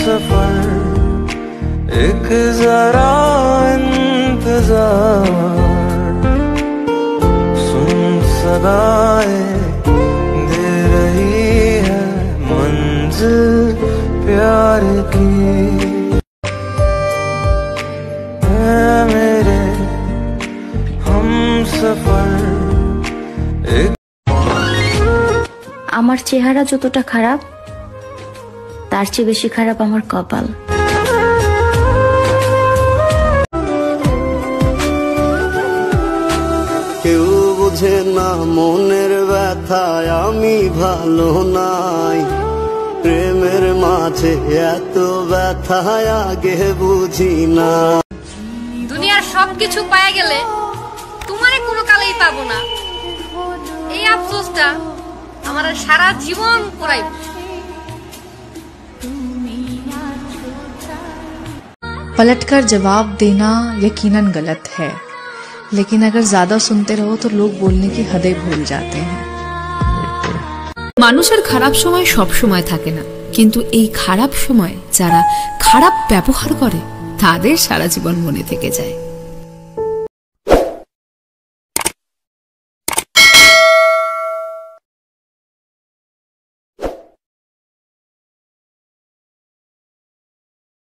सफर एक जरा इंतजार सुन सदाएं दे रही है मंजिल प्यार की है मेरे हम सफर एक আমার চেহারা যতটা খারাপ তার চেয়ে বেশি খারাপ আমার কপাল। কেউ বুঝে না মনের ব্যথায় আমি ভালো নাই, প্রেমের মাঝে এত ব্যথায় আগে বুঝি না। দুনিয়ার সবকিছু পায়ে গেলে তোমারে কোনো কালেই পাবো না, এই আফসোসটা আমার সারা জীবন করাই। पलटकर जवाब देना यकीनन गलत है, लेकिन अगर ज्यादा सुनते रहो तो लोग बोलने की हदें भूल जाते हैं। মানুষের খারাপ সময় সব সময় থাকে না, কিন্তু এই খারাপ সময় যারা খারাপ ব্যবহার করে তাদের সারা জীবন মনে থেকে যায়।